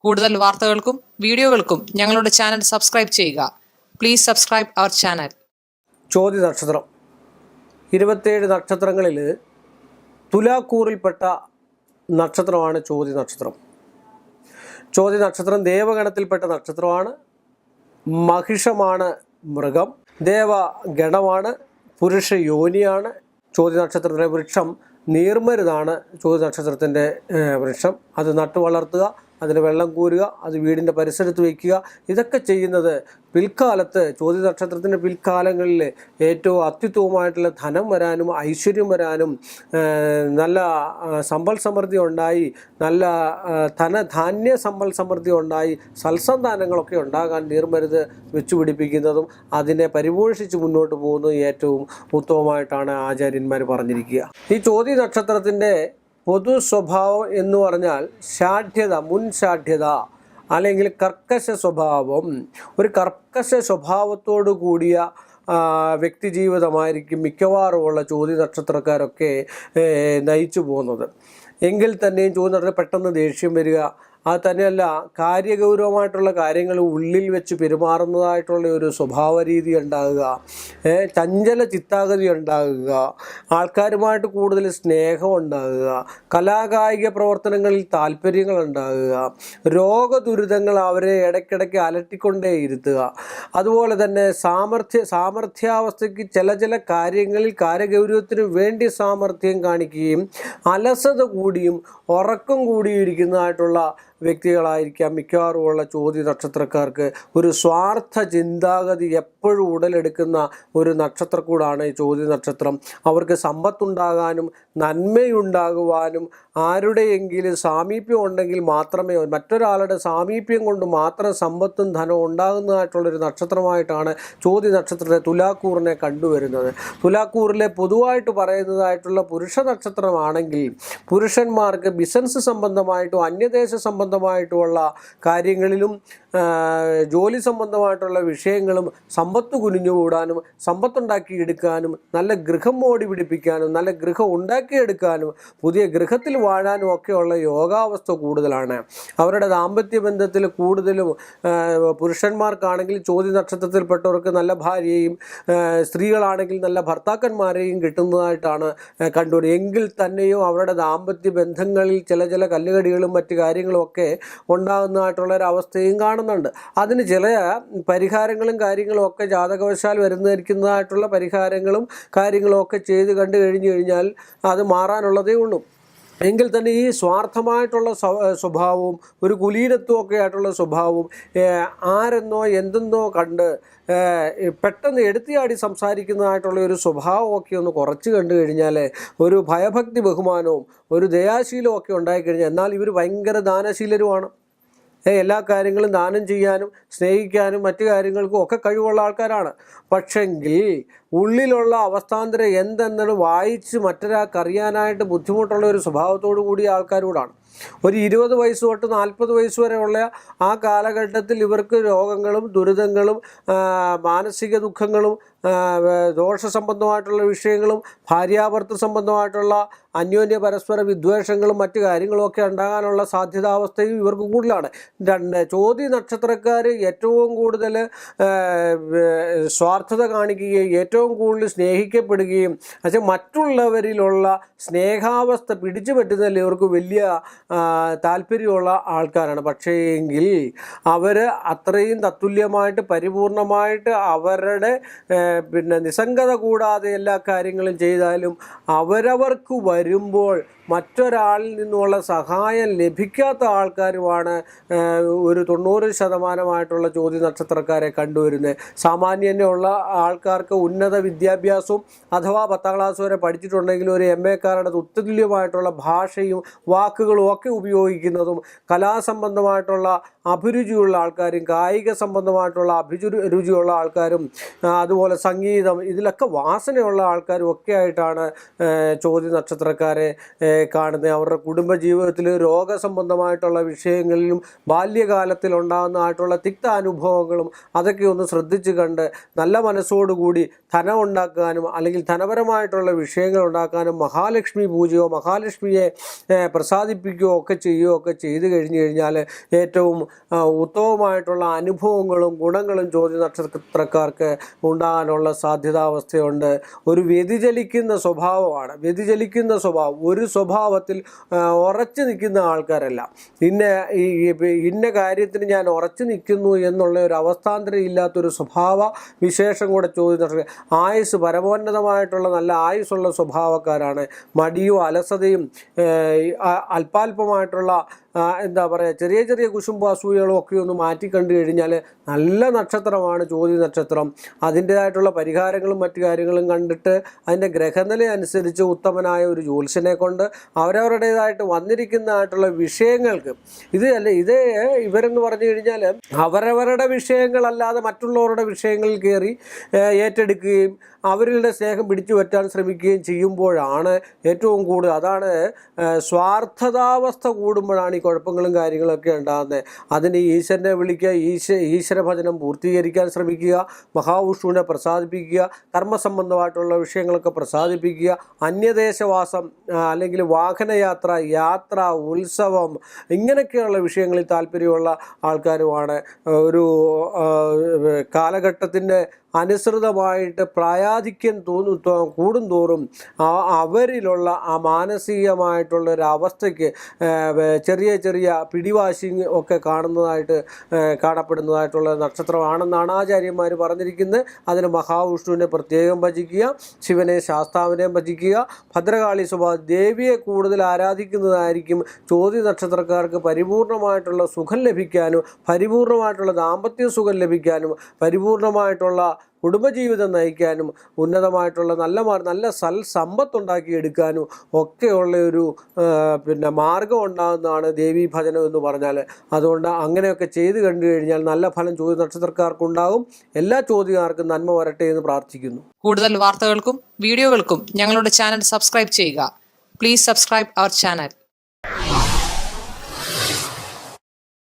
കൂടുതൽ വാർത്തകൾക്കും വീഡിയോകൾക്കും ഞങ്ങളുടെ ചാനൽ സബ്സ്ക്രൈബ് ചെയ്യുക. Please subscribe our channel. Chothi നക്ഷത്രം 27 നക്ഷത്രങ്ങളിൽ തുലാക്കൂറിൽപ്പെട്ട നക്ഷത്രമാണ് ചോതി നക്ഷത്രം. ചോതി നക്ഷത്രം ദേവഗണത്തിൽപ്പെട്ട നക്ഷത്രമാണ്. മഹിഷമാണ് മൃഗം, ദേവഗണമാണ്, പുരുഷ യോനിയാണ്. ചോതി നക്ഷത്രത്തിൻ്റെ വൃക്ഷം നീർമരുതാണ്. ചോതി നക്ഷത്രത്തിൻ്റെ വൃക്ഷം അത് നട്ടു വളർത്തുക, അതിന് വെള്ളം കോരുക, അത് വീടിൻ്റെ പരിസരത്ത് വയ്ക്കുക. ഇതൊക്കെ ചെയ്യുന്നത് പിൽക്കാലത്ത് ചോതി നക്ഷത്രത്തിൻ്റെ പിൽക്കാലങ്ങളിൽ ഏറ്റവും അത്യുത്തമമായിട്ടുള്ള ധനം വരാനും ഐശ്വര്യം വരാനും നല്ല സമ്പൽ സമൃദ്ധി ഉണ്ടായി, നല്ല ധാന്യ സമ്പൽ സമൃദ്ധി ഉണ്ടായി, സൽസന്താനങ്ങളൊക്കെ ഉണ്ടാകാൻ നീർമരുത് വെച്ചുപിടിപ്പിക്കുന്നതും അതിനെ പരിപോഷിച്ച് മുന്നോട്ട് പോകുന്നതും ഏറ്റവും ഉത്തമമായിട്ടാണ് ആചാര്യന്മാർ പറഞ്ഞിരിക്കുക. ഈ ചോതി നക്ഷത്രത്തിൻ്റെ പൊതു സ്വഭാവം എന്ന് പറഞ്ഞാൽ ഷാഠ്യത, മുൻഷാഠ്യത അല്ലെങ്കിൽ കർക്കശ സ്വഭാവം. ഒരു കർക്കശ സ്വഭാവത്തോടു കൂടിയ വ്യക്തി ജീവിതമായിരിക്കും മിക്കവാറുമുള്ള ചോതി നക്ഷത്രക്കാരൊക്കെ നയിച്ചു പോകുന്നത്. എങ്കിൽ തന്നെയും ചോതി നക്ഷത്രം പെട്ടെന്ന് ദേഷ്യം വരിക, അത് തന്നെയല്ല കാര്യഗൗരവമായിട്ടുള്ള കാര്യങ്ങൾ ഉള്ളിൽ വെച്ച് പെരുമാറുന്നതായിട്ടുള്ള ഒരു സ്വഭാവ രീതി ഉണ്ടാകുക, ചഞ്ചല ചിത്താഗതി ഉണ്ടാകുക, ആൾക്കാരുമായിട്ട് കൂടുതൽ സ്നേഹം ഉണ്ടാകുക, കലാകായിക പ്രവർത്തനങ്ങളിൽ താല്പര്യങ്ങൾ ഉണ്ടാകുക, രോഗദുരിതങ്ങൾ അവരെ ഇടയ്ക്കിടയ്ക്ക് അലട്ടിക്കൊണ്ടേ ഇരുത്തുക. അതുപോലെ തന്നെ സാമർഥ്യാവസ്ഥയ്ക്ക് ചില കാര്യങ്ങളിൽ കാര്യഗൗരവത്തിന് വേണ്ടി സാമർഥ്യം കാണിക്കുകയും അലസത കൂടിയും ഉറക്കം കൂടിയും ഇരിക്കുന്നതായിട്ടുള്ള വ്യക്തികളായിരിക്കാം മിക്കവാറുമുള്ള ചോതി നക്ഷത്രക്കാർക്ക്. ഒരു സ്വാർത്ഥ ചിന്താഗതി എപ്പോഴും ഉടലെടുക്കുന്ന ഒരു നക്ഷത്രക്കൂടാണ് ഈ ചോതി നക്ഷത്രം. അവർക്ക് സമ്പത്തുണ്ടാകാനും നന്മയുണ്ടാകുവാനും ആരുടെയെങ്കിലും സാമീപ്യം ഉണ്ടെങ്കിൽ മാത്രമേ, മറ്റൊരാളുടെ സാമീപ്യം കൊണ്ട് മാത്രം സമ്പത്തും ധനവും ഉണ്ടാകുന്നതായിട്ടുള്ളൊരു നക്ഷത്രമായിട്ടാണ് ചോതി നക്ഷത്രത്തെ തുലാക്കൂറിനെ കണ്ടുവരുന്നത്. തുലാക്കൂറിലെ പൊതുവായിട്ട് പറയുന്നതായിട്ടുള്ള പുരുഷ നക്ഷത്രമാണെങ്കിൽ പുരുഷന്മാർക്ക് ബിസിനസ് സംബന്ധമായിട്ടും അന്യദേശ സംബന്ധമായിട്ടുള്ള കാര്യങ്ങളിലും ജോലി സംബന്ധമായിട്ടുള്ള വിഷയങ്ങളും സമ്പത്ത് കുനിഞ്ഞുകൂടാനും സമ്പത്തുണ്ടാക്കിയെടുക്കാനും നല്ല ഗൃഹം മോടി പിടിപ്പിക്കാനും നല്ല ഗൃഹം ഉണ്ടാക്കിയെടുക്കാനും പുതിയ ഗൃഹത്തിൽ വാഴാനും ഒക്കെയുള്ള യോഗാവസ്ഥ കൂടുതലാണ്. അവരുടെ ദാമ്പത്യ ബന്ധത്തിൽ കൂടുതലും പുരുഷന്മാർക്കാണെങ്കിൽ ചോതി നക്ഷത്രത്തിൽപ്പെട്ടവർക്ക് നല്ല ഭാര്യയും സ്ത്രീകളാണെങ്കിൽ നല്ല ഭർത്താക്കന്മാരെയും കിട്ടുന്നതായിട്ടാണ് കണ്ടുവരുന്നത്. എങ്കിൽ തന്നെയും അവരുടെ ദാമ്പത്യ ബന്ധങ്ങളിൽ ചില കല്ലുകടികളും മറ്റു കാര്യങ്ങളും ഒക്കെ ഉണ്ടാകുന്നതായിട്ടുള്ളൊരവസ്ഥയും കാണുന്നുണ്ട്. അതിന് ചില പരിഹാരങ്ങളും കാര്യങ്ങളും ഒക്കെ ജാതകവശാൽ വരുന്നതായിട്ടുള്ള പരിഹാരങ്ങളും കാര്യങ്ങളും ഒക്കെ ചെയ്ത് കണ്ടു കഴിഞ്ഞാൽ അത് മാറാനുള്ളതേ ഉള്ളൂ. എങ്കിൽ തന്നെ ഈ സ്വാർത്ഥമായിട്ടുള്ള സ്വഭാവവും ഒരു കുലീനത്വമൊക്കെ ആയിട്ടുള്ള സ്വഭാവവും ആരെന്നോ എന്തെന്നോ കണ്ട് പെട്ടെന്ന് എടുത്തിയാടി സംസാരിക്കുന്നതായിട്ടുള്ള ഒരു സ്വഭാവമൊക്കെ ഒന്ന് കുറച്ച് കണ്ടു കഴിഞ്ഞാൽ ഒരു ഭയഭക്തി ബഹുമാനവും ഒരു ദയാശീലവും ഒക്കെ ഉണ്ടായിക്കഴിഞ്ഞാൽ, എന്നാൽ ഇവർ ഭയങ്കര ദാനശീലരുമാണ്. എല്ലാ കാര്യങ്ങളും ദാനം ചെയ്യാനും സ്നേഹിക്കാനും മറ്റു കാര്യങ്ങൾക്കും ഒക്കെ കഴിവുള്ള ആൾക്കാരാണ്. പക്ഷെങ്കിൽ ഉള്ളിലുള്ള അവസ്ഥാന്തരം എന്തെന്നത് വായിച്ച് മറ്റൊരാൾക്കറിയാനായിട്ട് ബുദ്ധിമുട്ടുള്ള ഒരു സ്വഭാവത്തോടു കൂടിയ ആൾക്കാരോടാണ്. ഒരു 20 വയസ്സ് തൊട്ട് 40 വയസ്സ് വരെയുള്ള ആ കാലഘട്ടത്തിൽ ഇവർക്ക് രോഗങ്ങളും ദുരിതങ്ങളും മാനസിക ദുഃഖങ്ങളും ദോഷ സംബന്ധമായിട്ടുള്ള വിഷയങ്ങളും ഭാര്യാഭർത്തൃ സംബന്ധമായിട്ടുള്ള അന്യോന്യ പരസ്പര വിദ്വേഷങ്ങളും മറ്റു കാര്യങ്ങളുമൊക്കെ ഉണ്ടാകാനുള്ള സാധ്യതാവസ്ഥയും ഇവർക്ക് കൂടുതലാണ്. ചോതി നക്ഷത്രക്കാർ ഏറ്റവും കൂടുതൽ സ്വാർത്ഥത കാണിക്കുകയും ഏറ്റവും കൂടുതൽ സ്നേഹിക്കപ്പെടുകയും പക്ഷേ മറ്റുള്ളവരിലുള്ള സ്നേഹാവസ്ഥ പിടിച്ചു പറ്റുന്നതിൽ ഇവർക്ക് വലിയ താല്പര്യമുള്ള ആൾക്കാരാണ്. പക്ഷേ എങ്കിൽ അവർ അത്രയും തത്തുല്യമായിട്ട് പരിപൂർണമായിട്ട് അവരുടെ നിസ്സംഗത കൂടാതെ എല്ലാ കാര്യങ്ങളും ചെയ്താലും അവരവർക്ക് വരുമ്പോൾ മറ്റൊരാളിൽ നിന്നുള്ള സഹായം ലഭിക്കാത്ത ആൾക്കാരുമാണ് ഒരു 90% ചോതി നക്ഷത്രക്കാരെ കണ്ടുവരുന്നത്. സാമാന്യനുള്ള ആൾക്കാർക്ക് ഉന്നത വിദ്യാഭ്യാസവും അഥവാ 10ാം ക്ലാസ് വരെ പഠിച്ചിട്ടുണ്ടെങ്കിൽ ഒരു MA-കാരുടെ തുല്യമായിട്ടുള്ള ഭാഷയും വാക്കുകളും ഒക്കെ ഉപയോഗിക്കുന്നതും കലാസംബന്ധമായിട്ടുള്ള അഭിരുചിയുള്ള ആൾക്കാരും കായിക സംബന്ധമായിട്ടുള്ള അഭിരുചിയുള്ള ആൾക്കാരും അതുപോലെ സംഗീതം ഇതിലൊക്കെ വാസനയുള്ള ആൾക്കാരും ഒക്കെ ആയിട്ടാണ് ചോതി നക്ഷത്രക്കാരെ കാണുന്നത്. അവരുടെ കുടുംബജീവിതത്തിൽ രോഗസംബന്ധമായിട്ടുള്ള വിഷയങ്ങളിലും ബാല്യകാലത്തിൽ ഉണ്ടാകുന്നതായിട്ടുള്ള തിക്താനുഭവങ്ങളും അതൊക്കെ ഒന്ന് ശ്രദ്ധിച്ച് കണ്ട് നല്ല മനസ്സോടുകൂടി ധനം ഉണ്ടാക്കാനും അല്ലെങ്കിൽ ധനപരമായിട്ടുള്ള വിഷയങ്ങൾ ഉണ്ടാക്കാനും മഹാലക്ഷ്മി പൂജയോ മഹാലക്ഷ്മിയെ പ്രസാദിപ്പിക്കുകയോ ഒക്കെ ചെയ്തു കഴിഞ്ഞാൽ ഏറ്റവും ഉത്തമമായിട്ടുള്ള അനുഭവങ്ങളും ഗുണങ്ങളും ചോദ്യ നക്ഷത്രക്കാർക്ക് ഉണ്ടാകാനുള്ള സാധ്യതാവസ്ഥയുണ്ട്. ഒരു വ്യതിചലിക്കുന്ന സ്വഭാവമാണ്. ഒരു സ്വഭാവത്തിൽ ഉറച്ചു നിൽക്കുന്ന ആൾക്കാരല്ല. ഇന്ന കാര്യത്തിന് ഞാൻ ഉറച്ചു നിൽക്കുന്നു എന്നുള്ള ഒരു അവസ്ഥാന്തരം ഇല്ലാത്തൊരു സ്വഭാവ വിശേഷം കൂടെ ചോദ്യ നക്ഷത്രം. ആയുസ് പരമോന്നതമായിട്ടുള്ള നല്ല ആയുസ്സുള്ള സ്വഭാവക്കാരാണ്. മടിയും അലസതയും അല്പാൽപമായിട്ടുള്ള എന്താ പറയുക ചെറിയ ചെറിയ കുശുമ്പ് അസൂയകളും ഒക്കെ ഒന്ന് മാറ്റിക്കണ്ടു കഴിഞ്ഞാൽ നല്ല നക്ഷത്രമാണ് ചോദ്യ നക്ഷത്രം. അതിൻ്റേതായിട്ടുള്ള പരിഹാരങ്ങളും മറ്റു കാര്യങ്ങളും കണ്ടിട്ട് അതിൻ്റെ ഗ്രഹനില അനുസരിച്ച് ഉത്തമനായ ഒരു ജ്യോത്സ്യനെ കൊണ്ട് അവരവരുടേതായിട്ട് വന്നിരിക്കുന്നതായിട്ടുള്ള വിഷയങ്ങൾക്ക് ഇവരെന്ന് പറഞ്ഞു കഴിഞ്ഞാൽ അവരവരുടെ വിഷയങ്ങളല്ലാതെ മറ്റുള്ളവരുടെ വിഷയങ്ങളിൽ കയറി ഏറ്റെടുക്കുകയും അവരുടെ സ്നേഹം പിടിച്ചു പറ്റാൻ ശ്രമിക്കുകയും ചെയ്യുമ്പോഴാണ് ഏറ്റവും കൂടുതൽ അതാണ് സ്വാർത്ഥതാവസ്ഥ കൂടുമ്പോഴാണ് ഈ കുഴപ്പങ്ങളും കാര്യങ്ങളൊക്കെ ഉണ്ടാകുന്നത്. അതിന് ഈശ്വരനെ വിളിക്കുക, ഈശ്വര ഭജനം പൂർത്തീകരിക്കാൻ ശ്രമിക്കുക, മഹാവിഷ്ണുവിനെ പ്രസാദിപ്പിക്കുക, കർമ്മസംബന്ധമായിട്ടുള്ള വിഷയങ്ങളൊക്കെ പ്രസാദിപ്പിക്കുക, അന്യദേശവാസം അല്ലെങ്കിൽ വാഹനയാത്ര, ഉത്സവം ഇങ്ങനെയൊക്കെയുള്ള വിഷയങ്ങളിൽ താല്പര്യമുള്ള ആൾക്കാരുമാണ്. ഒരു കാലഘട്ടത്തിൻ്റെ അനുസൃതമായിട്ട് പ്രായാധിക്യം കൂടുന്തോറും അവരിലുള്ള ആ മാനസികമായിട്ടുള്ളൊരവസ്ഥയ്ക്ക് ചെറിയ പിടിവാശി ഒക്കെ കാണപ്പെടുന്നതായിട്ടുള്ള നക്ഷത്രമാണെന്നാണ് ആചാര്യന്മാർ പറഞ്ഞിരിക്കുന്നത്. അതിന് മഹാവിഷ്ണുവിനെ പ്രത്യേകം ഭജിക്കുക, ശിവനെ ശാസ്താവിനെയും ഭജിക്കുക, ഭദ്രകാളി ദേവിയെ കൂടുതൽ ആരാധിക്കുന്നതായിരിക്കും ചോദ്യ നക്ഷത്രക്കാർക്ക് പരിപൂർണമായിട്ടുള്ള സുഖം ലഭിക്കാനും പരിപൂർണമായിട്ടുള്ള ദാമ്പത്യ സുഖം ലഭിക്കാനും പരിപൂർണമായിട്ടുള്ള കുടുംബജീവിതം നയിക്കാനും ഉന്നതമായിട്ടുള്ള നല്ല സമ്പത്തുണ്ടാക്കിയെടുക്കാനും ഒക്കെയുള്ള ഒരു മാർഗം ഉണ്ടാകുന്നതാണ് ദേവീ ഭജനം എന്ന് പറഞ്ഞാൽ. അതുകൊണ്ട് അങ്ങനെയൊക്കെ ചെയ്തു കണ്ടു കഴിഞ്ഞാൽ നല്ല ഫലം ചോദ്യ നക്ഷത്രക്കാർക്കുണ്ടാകും. എല്ലാ ചോദ്യക്കാർക്കും നന്മ വരട്ടെ എന്ന് പ്രാർത്ഥിക്കുന്നു. കൂടുതൽ വാർത്തകൾക്കും വീഡിയോകൾക്കും ഞങ്ങളുടെ ചാനൽ സബ്സ്ക്രൈബ് ചെയ്യുക. Please subscribe our channel.